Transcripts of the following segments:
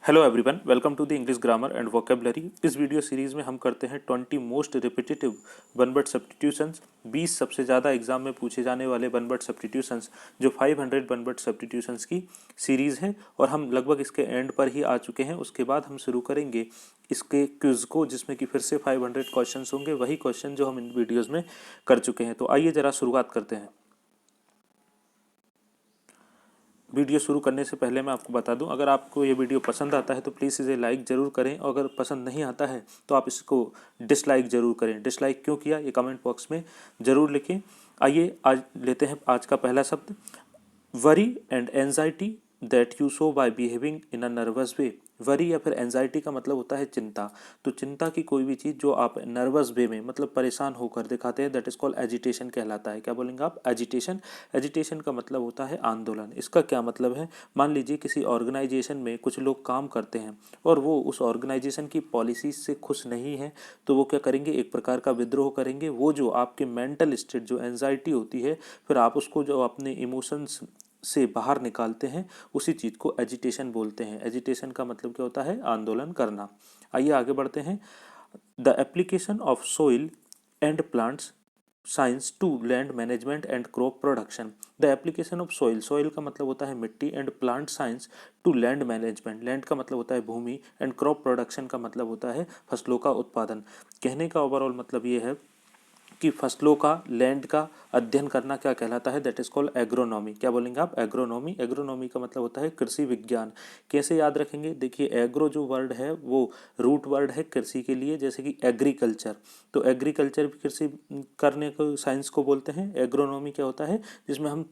Hello everyone, welcome to the English grammar and vocabulary. इस video series में हम करते हैं 20 most repetitive one word substitutions. 20 सबसे ज़्यादा एग्जाम में पूछे जाने वाले वन वर्ड सब्स्टिट्यूशंस, जो 500 वन वर्ड सब्स्टिट्यूशंस की सीरीज़ है और हम लगभग इसके एंड पर ही आ चुके हैं। उसके बाद हम शुरू करेंगे इसके क्विज़ को, जिसमें कि फिर से 500 क्वेश्चन होंगे, वही क्वेश्चन जो हम इन वीडियोज़ में कर चुके हैं। तो आइए ज़रा शुरुआत करते हैं। वीडियो शुरू करने से पहले मैं आपको बता दूं, अगर आपको ये वीडियो पसंद आता है तो प्लीज़ इसे लाइक ज़रूर करें, और अगर पसंद नहीं आता है तो आप इसको डिसलाइक ज़रूर करें। डिसलाइक क्यों किया ये कमेंट बॉक्स में ज़रूर लिखें। आइए आज लेते हैं आज का पहला शब्द, worry and anxiety that you show by behaving in a nervous way. Worry या फिर एंजाइटी का मतलब होता है चिंता। तो चिंता की कोई भी चीज़ जो आप नर्वस वे में, मतलब परेशान होकर दिखाते हैं, दैट इज कॉल्ड एजिटेशन कहलाता है। क्या बोलेंगे आप? एजिटेशन। एजिटेशन का मतलब होता है आंदोलन। इसका क्या मतलब है? मान लीजिए किसी ऑर्गेनाइजेशन में कुछ लोग काम करते हैं और वो उस ऑर्गेनाइजेशन की पॉलिसीज से खुश नहीं है, तो वो क्या करेंगे? एक प्रकार का विद्रोह करेंगे। वो जो आपके मेंटल स्टेट, जो एंजाइटी होती है, फिर आप उसको जो अपने इमोशंस से बाहर निकालते हैं, उसी चीज़ को एजिटेशन बोलते हैं। एजिटेशन का मतलब क्या होता है? आंदोलन करना। आइए आगे बढ़ते हैं। The application of soil and plants science to land management and crop production. The application of soil, soil का मतलब होता है मिट्टी, and plant science to land management, land का मतलब होता है भूमि, एंड क्रॉप प्रोडक्शन का मतलब होता है फसलों का उत्पादन। कहने का ओवरऑल मतलब ये है कि फसलों का, लैंड का अध्ययन करना क्या कहलाता है? That is called agronomy. क्या बोलेंगे आप? एग्रोनॉमी। एग्रोनॉमी का मतलब होता है कृषि विज्ञान। कैसे याद रखेंगे? देखिए, एग्रो जो वर्ड है वो रूट वर्ड है कृषि के लिए, जैसे कि एग्रीकल्चर। तो एग्रीकल्चर भी कृषि करने को, साइंस को बोलते हैं। एग्रोनॉमी क्या होता है? जिसमें हम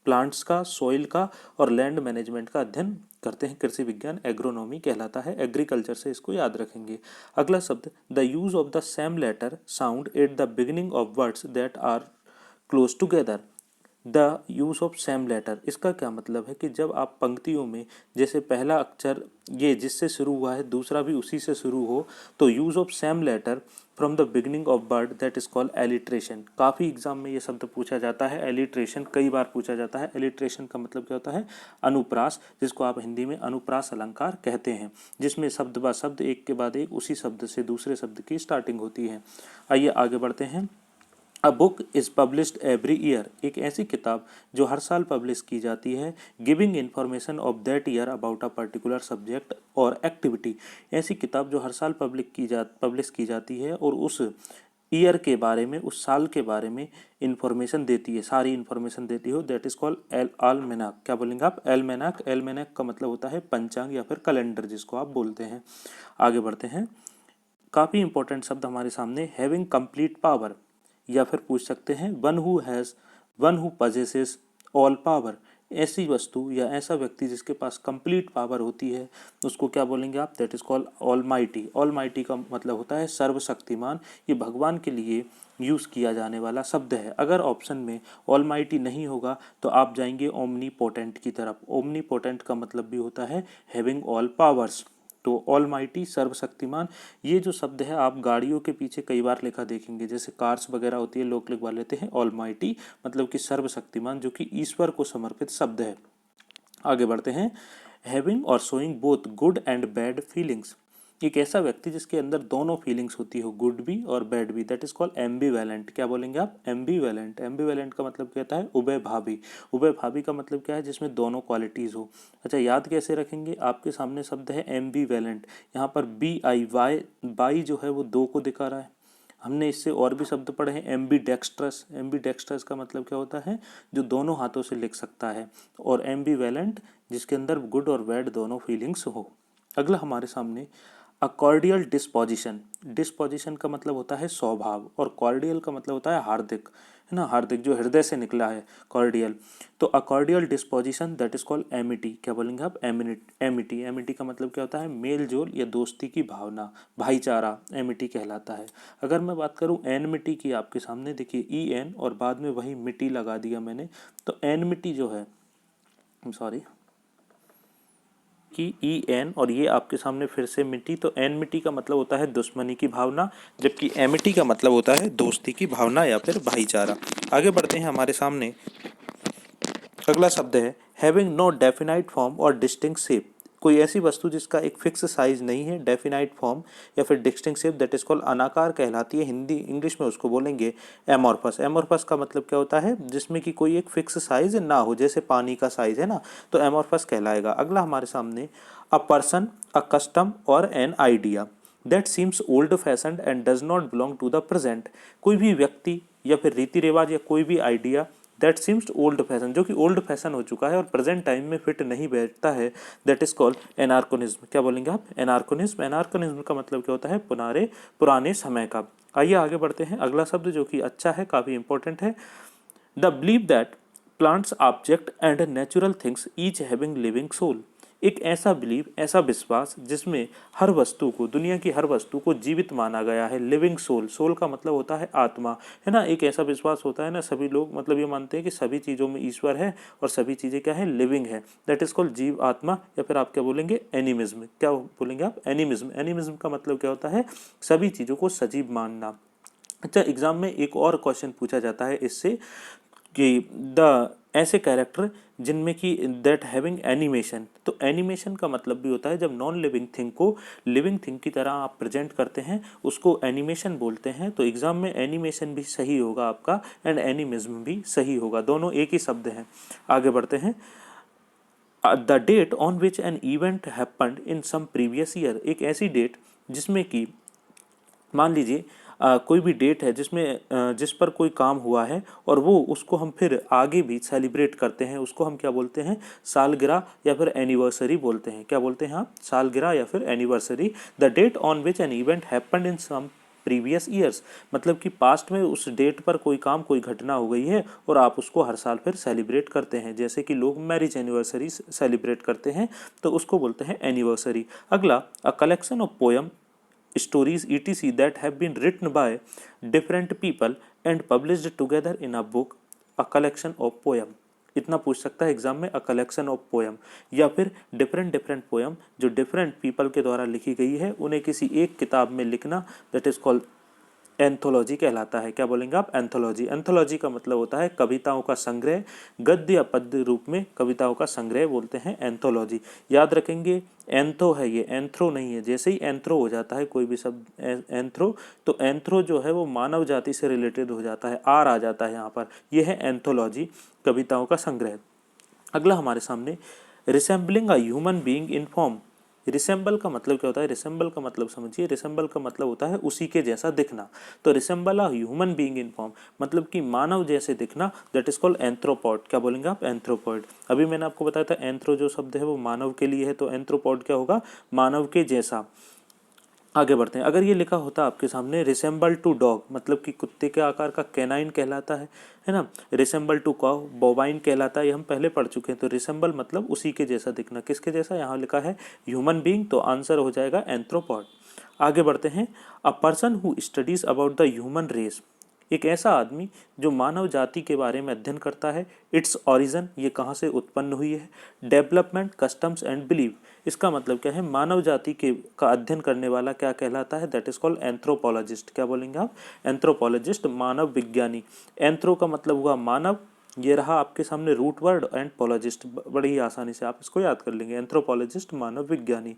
प्लांट्स का, सॉइल का और लैंड मैनेजमेंट का अध्ययन करते हैं। कृषि विज्ञान एग्रोनॉमी कहलाता है। एग्रीकल्चर से इसको याद रखेंगे। अगला शब्द, the use of the same letter sound at the beginning of words that are close together. The use of same letter, इसका क्या मतलब है? कि जब आप पंक्तियों में, जैसे पहला अक्षर ये जिससे शुरू हुआ है, दूसरा भी उसी से शुरू हो, तो use of same letter from the beginning of word, that is called alliteration. काफ़ी एग्जाम में ये शब्द पूछा जाता है, एलिट्रेशन कई बार पूछा जाता है। एलिट्रेशन का मतलब क्या होता है? अनुप्रास, जिसको आप हिंदी में अनुप्रास अलंकार कहते हैं, जिसमें शब्द ब शब्द, एक के बाद एक, उसी शब्द से दूसरे शब्द की स्टार्टिंग होती है। आइए आगे बढ़ते हैं। A book is published every year, एक ऐसी किताब जो हर साल पब्लिश की जाती है, giving information of that year about a particular subject और एक्टिविटी। ऐसी किताब जो हर साल पब्लिश की जाती है और उस ईयर के बारे में, उस साल के बारे में इन्फॉर्मेशन देती है, सारी इन्फॉर्मेशन देती हो, दैट इज कॉल्ड एलमेनाक। क्या बोलेंगे आप? एलमेनाक। एलमेनाक का मतलब होता है पंचांग या फिर कैलेंडर, जिसको आप बोलते हैं। आगे बढ़ते हैं। काफ़ी इंपॉर्टेंट शब्द हमारे सामने, हैविंग कंप्लीट पावर, या फिर पूछ सकते हैं one who possesses all power. ऐसी वस्तु या ऐसा व्यक्ति जिसके पास कंप्लीट पावर होती है, उसको क्या बोलेंगे आप? That is called all mighty. All mighty का मतलब होता है सर्वशक्तिमान। ये भगवान के लिए यूज़ किया जाने वाला शब्द है। अगर ऑप्शन में ऑल माइटी नहीं होगा तो आप जाएंगे ओमनी पोटेंट की तरफ। ओमनी पोटेंट का मतलब भी होता है हैविंग ऑल पावर्स। तो ऑल माइटी, सर्वशक्तिमान, ये जो शब्द है आप गाड़ियों के पीछे कई बार लिखा देखेंगे, जैसे कार्स वगैरह होती है, लोग लिखवा लेते हैं ऑल माइटी, मतलब कि सर्वशक्तिमान, जो कि ईश्वर को समर्पित शब्द है। आगे बढ़ते हैं। हैविंग और showing both good and bad feelings, एक ऐसा व्यक्ति जिसके अंदर दोनों फीलिंग्स होती हो, गुड भी और बैड भी, दैट इज कॉल्ड एम्बीवैलेंट। क्या बोलेंगे आप? एम्बीवैलेंट। एम्बीवैलेंट का मतलब क्या होता है? उभय भावी। उभय भावी का मतलब क्या है? जिसमें दोनों क्वालिटीज़ हो। अच्छा, याद कैसे रखेंगे? आपके सामने शब्द है एम्बीवैलेंट, यहाँ पर बी आई वाई, बाई जो है वो दो को दिखा रहा है। हमने इससे और भी शब्द पढ़े हैं, एम्बी डेक्स्ट्रस। एम्बी डेक्स्ट्रस का मतलब क्या होता है? जो दोनों हाथों से लिख सकता है। और एम्बीवैलेंट जिसके अंदर गुड और बैड दोनों फीलिंग्स हो। अगला हमारे सामने, अ कॉर्डियल डिस्पोजिशन। डिस्पोजिशन का मतलब होता है स्वभाव, और कॉर्डियल का मतलब होता है हार्दिक, है ना? हार्दिक जो हृदय से निकला है, कॉर्डियल। तो a cordial disposition that is called amity. क्या बोलेंगे आप? एमिटी। एमिटी का मतलब क्या होता है? मेल जोल या दोस्ती की भावना, भाईचारा, एमिटी कहलाता है। अगर मैं बात करूं एनमिटी की, आपके सामने देखिए ई एन और बाद में वही मिटी लगा दिया मैंने, तो एनमिटी जो है, सॉरी, कि ई एन और ये आपके सामने फिर से मिट्टी, तो एन मिट्टी का मतलब होता है दुश्मनी की भावना, जबकि एमिटी का मतलब होता है दोस्ती की भावना या फिर भाईचारा। आगे बढ़ते हैं। हमारे सामने अगला शब्द है हैविंग नो डेफिनाइट फॉर्म और डिस्टिंक्ट शेप। कोई ऐसी वस्तु जिसका एक फिक्स साइज नहीं है, डेफिनाइट फॉर्म या फिर distinct shape, that is called अनाकार कहलाती है। हिंदी इंग्लिश में उसको बोलेंगे एमोर्फस। एमोर्फस का मतलब क्या होता है, जिसमें कि कोई एक फिक्स साइज ना हो, जैसे पानी का साइज है ना, तो एमोर्फस कहलाएगा। अगला हमारे सामने अ पर्सन, अ कस्टम और an idea that seems old fashioned and does not belong to the present. कोई भी व्यक्ति या फिर रीति रिवाज या कोई भी idea that seems old fashion, जो कि ओल्ड फैशन हो चुका है और प्रेजेंट टाइम में फिट नहीं बैठता है, दैट इज कॉल्ड एनार्कोनिज्म। क्या बोलेंगे आप, एनार्कोनिज्म। एनार्कोनिज्म का मतलब क्या होता है, पुराने समय का। आइए आगे बढ़ते हैं। अगला शब्द जो कि अच्छा है, काफी इंपॉर्टेंट है, the believe that plants object and natural things each having living soul. एक ऐसा बिलीव, ऐसा विश्वास जिसमें हर वस्तु को, दुनिया की हर वस्तु को जीवित माना गया है। लिविंग सोल, सोल का मतलब होता है आत्मा, है ना। एक ऐसा विश्वास होता है ना, सभी लोग मतलब ये मानते हैं कि सभी चीज़ों में ईश्वर है और सभी चीज़ें क्या है, लिविंग है। दैट इज कॉल्ड जीव आत्मा, या फिर आप क्या बोलेंगे, एनिमिज्म। क्या बोलेंगे आप, एनिमिज्म। एनिमिज्म का मतलब क्या होता है, सभी चीज़ों को सजीव मानना। अच्छा, एग्जाम में एक और क्वेश्चन पूछा जाता है इससे कि द ऐसे कैरेक्टर जिनमें कि दैट हैविंग एनिमेशन। तो एनिमेशन का मतलब भी होता है जब नॉन लिविंग थिंग को लिविंग थिंग की तरह आप प्रेजेंट करते हैं, उसको एनिमेशन बोलते हैं। तो एग्जाम में एनिमेशन भी सही होगा आपका एंड एनिमिज्म भी सही होगा, दोनों एक ही शब्द हैं। आगे बढ़ते हैं। The date on which an event happened in some previous year. एक ऐसी डेट जिसमें कि मान लीजिए कोई भी डेट है जिसमें जिस पर कोई काम हुआ है और वो उसको हम फिर आगे भी सेलिब्रेट करते हैं, उसको हम क्या बोलते हैं, सालगिरह या फिर एनिवर्सरी बोलते हैं। क्या बोलते हैं आप, सालगिरह या फिर anniversary. The date on which an event happened in some previous years, मतलब कि पास्ट में उस डेट पर कोई काम, कोई घटना हो गई है और आप उसको हर साल फिर सेलिब्रेट करते हैं, जैसे कि लोग मैरिज एनिवर्सरी सेलिब्रेट करते हैं, तो उसको बोलते हैं एनिवर्सरी। अगला, a collection of poem, stories etc that have been written by different people and published together in a book, a collection of poem। इतना पूछ सकता है एग्जाम में, अ कलेक्शन ऑफ पोयम, या फिर डिफरेंट डिफरेंट पोयम जो different people के द्वारा लिखी गई है, उन्हें किसी एक किताब में लिखना, दैट इज कॉल्ड एंथोलॉजी कहलाता है। क्या बोलेंगे आप, एंथोलॉजी। एंथोलॉजी का मतलब होता है कविताओं का संग्रह, गद्य या पद्य रूप में कविताओं का संग्रह बोलते हैं एंथोलॉजी। याद रखेंगे, एंथो है ये, एंथ्रो नहीं है। जैसे ही एंथ्रो हो जाता है कोई भी शब्द एंथ्रो, तो एंथ्रो जो है वो मानव जाति से रिलेटेड हो जाता है, आर आ जाता है यहाँ पर। यह है एंथोलॉजी, कविताओं का संग्रह। अगला हमारे सामने, resembling a human being in form. Resemble का मतलब क्या होता है, रिसेंबल का मतलब समझिए, रिसेंबल का मतलब होता है उसी के जैसा दिखना। तो resemble a human being in form मतलब कि मानव जैसे दिखना, दैट इज कॉल्ड एंथ्रोपॉड। क्या बोलेंगे आप, एंथ्रोपॉड। अभी मैंने आपको बताया था एंथ्रो जो शब्द है वो मानव के लिए है, तो एंथ्रोपॉड क्या होगा, मानव के जैसा। आगे बढ़ते हैं। अगर ये लिखा होता आपके सामने रिसेंबल टू डॉग, मतलब कि कुत्ते के आकार का, कैनाइन कहलाता है ना। रिसेंबल टू काउ, बोवाइन कहलाता है, ये हम पहले पढ़ चुके हैं। तो रिसेंबल मतलब उसी के जैसा दिखना, किसके जैसा, यहाँ लिखा है ह्यूमन बीइंग, तो आंसर हो जाएगा एंथ्रोपॉड। आगे बढ़ते हैं। A person who studies about the human race, एक ऐसा आदमी जो मानव जाति के बारे में अध्ययन करता है। इट्स ओरिजिन, ये कहाँ से उत्पन्न हुई है। डेवलपमेंट, कस्टम्स एंड बिलीव, इसका मतलब क्या है, मानव जाति के का अध्ययन करने वाला क्या कहलाता है, दैट इज कॉल्ड एंथ्रोपोलॉजिस्ट। क्या बोलेंगे आप, एंथ्रोपोलॉजिस्ट, मानव विज्ञानी। एंथ्रो का मतलब हुआ मानव, ये रहा आपके सामने रूट वर्ड, एंड पोलॉजिस्ट, बड़ी ही आसानी से आप इसको याद कर लेंगे, एंथ्रोपोलॉजिस्ट, मानव विज्ञानी।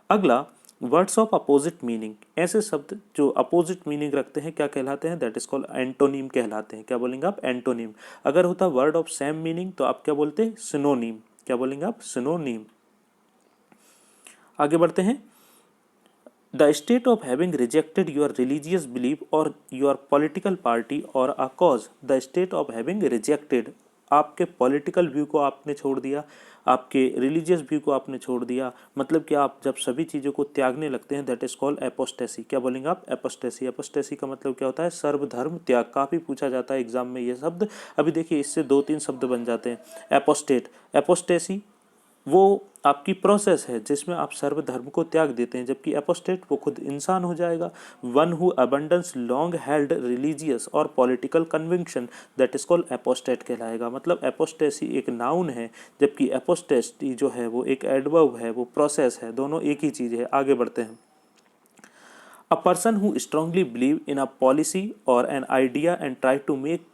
अगला, वर्ड्स ऑफ अपोजिट मीनिंग, ऐसे शब्द जो अपोजिट मीनिंग रखते हैं क्या कहलाते हैं, दैट इज कॉल्ड एंटोनीम कहलाते हैं। क्या बोलेंगे आप, एंटोनीम। अगर होता वर्ड ऑफ सेम मीनिंग तो आप क्या बोलते हैं, सिनोनीम। क्या बोलेंगे आप, सिनोनीम। आगे बढ़ते हैं। The state of having rejected your religious belief और योर पॉलिटिकल पार्टी और a cause. The state of having rejected, आपके पॉलिटिकल व्यू को आपने छोड़ दिया, आपके रिलीजियस व्यू को आपने छोड़ दिया, मतलब कि आप जब सभी चीज़ों को त्यागने लगते हैं, दैट इज कॉल्ड एपोस्टेसी। क्या बोलेंगे आप, एपोस्टेसी। एपोस्टेसी का मतलब क्या होता है, सर्वधर्म त्याग। काफ़ी पूछा जाता है एग्जाम में ये शब्द। अभी देखिए इससे 2-3 शब्द बन जाते हैं। एपोस्टेट, एपोस्टेसी वो आपकी प्रोसेस है जिसमें आप सर्वधर्म को त्याग देते हैं, जबकि एपोस्टेट वो खुद इंसान हो जाएगा। One who abandons long held religious और political conviction, that is called apostate कहलाएगा। मतलब एपोस्टेसी एक नाउन है, जबकि एपोस्टेसी जो है वो एक एडवर्ब है, वो प्रोसेस है, दोनों एक ही चीज़ है। आगे बढ़ते हैं। A person who strongly believe in a policy और an idea and try to make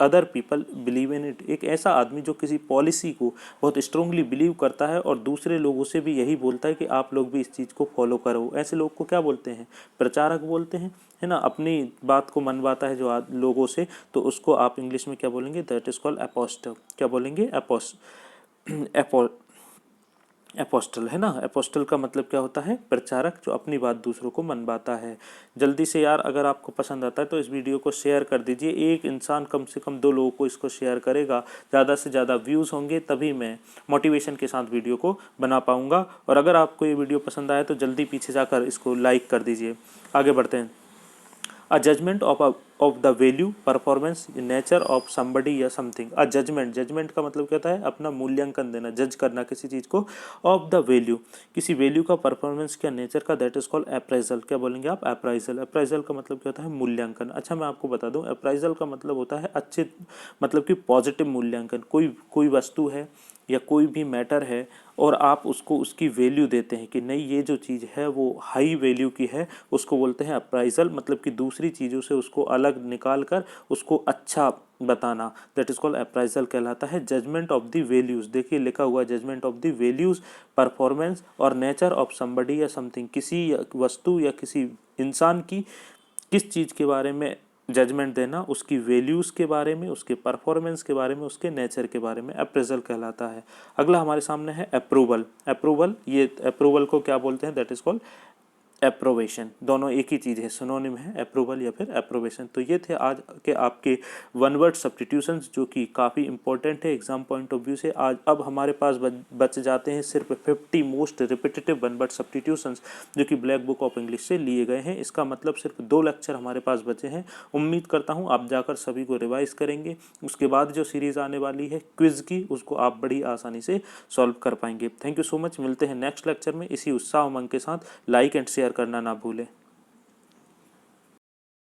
other people believe in it. एक ऐसा आदमी जो किसी पॉलिसी को बहुत स्ट्रांगली बिलीव करता है और दूसरे लोगों से भी यही बोलता है कि आप लोग भी इस चीज़ को फॉलो करो, ऐसे लोग को क्या बोलते हैं? प्रचारक बोलते हैं, है ना। अपनी बात को मनवाता है जो लोगों से, तो उसको आप इंग्लिश में क्या बोलेंगे? That is called apostle. क्या बोलेंगे? एपोस्टल, है ना। एपोस्टल का मतलब क्या होता है? प्रचारक, जो अपनी बात दूसरों को मनवाता है। जल्दी से यार, अगर आपको पसंद आता है तो इस वीडियो को शेयर कर दीजिए। एक इंसान कम से कम 2 लोगों को इसको शेयर करेगा, ज़्यादा से ज़्यादा व्यूज़ होंगे, तभी मैं मोटिवेशन के साथ वीडियो को बना पाऊँगा। और अगर आपको ये वीडियो पसंद आया तो जल्दी पीछे जाकर इसको लाइक कर दीजिए। आगे बढ़ते हैं। A judgement of the value, performance, nature of somebody या समथिंग। अ जजमेंट, जजमेंट का मतलब क्या होता है? अपना मूल्यांकन देना, जज करना किसी चीज़ को। ऑफ द वैल्यू, किसी वैल्यू का, परफॉर्मेंस का, नेचर का, दैट इज कॉल्ड अप्राइजल। क्या बोलेंगे आप? अप्राइजल। अप्राइजल का मतलब क्या होता है? मूल्यांकन। अच्छा, मैं आपको बता दूं, अप्राइजल का मतलब होता है अच्छे, मतलब कि पॉजिटिव मूल्यांकन। कोई वस्तु है या कोई भी मैटर है और आप उसको उसकी वैल्यू देते हैं कि नहीं, ये जो चीज़ है वो हाई वैल्यू की है, उसको बोलते हैं अप्राइजल। मतलब कि दूसरी चीज़ों से उसको अलग निकाल कर उसको अच्छा बताना, दैट इज कॉल्ड अप्राइजल कहलाता है। जजमेंट ऑफ द वैल्यूज़, देखिए लिखा हुआ judgement of the values, performance और नेचर ऑफ समबडी या समथिंग। किसी वस्तु या किसी इंसान की किस चीज़ के बारे में जजमेंट देना, उसकी वैल्यूज़ के बारे में, उसके परफॉर्मेंस के बारे में, उसके नेचर के बारे में अप्रेजल कहलाता है। अगला हमारे सामने है अप्रूवल। अप्रूवल, ये अप्रूवल को क्या बोलते हैं? That is called approbation. दोनों एक ही चीज़ है, सिनोनिम है, अप्रूवल या फिर एप्रोवेशन। तो ये थे आज के आपके वन वर्ड सब्स्टिट्यूशंस, जो कि काफ़ी इंपॉर्टेंट है एग्जाम पॉइंट ऑफ व्यू से। आज अब हमारे पास बच जाते हैं सिर्फ 50 most repetitive one word substitutions, जो कि ब्लैक बुक ऑफ इंग्लिश से लिए गए हैं। इसका मतलब सिर्फ 2 लेक्चर हमारे पास बचे हैं। उम्मीद करता हूँ आप जाकर सभी को रिवाइज करेंगे। उसके बाद जो सीरीज़ आने वाली है क्विज़ की, उसको आप बड़ी आसानी से सॉल्व कर पाएंगे। Thank you so much. मिलते हैं नेक्स्ट लेक्चर में इसी उत्साह उमंग के साथ। लाइक एंड शेयर करना ना भूलें।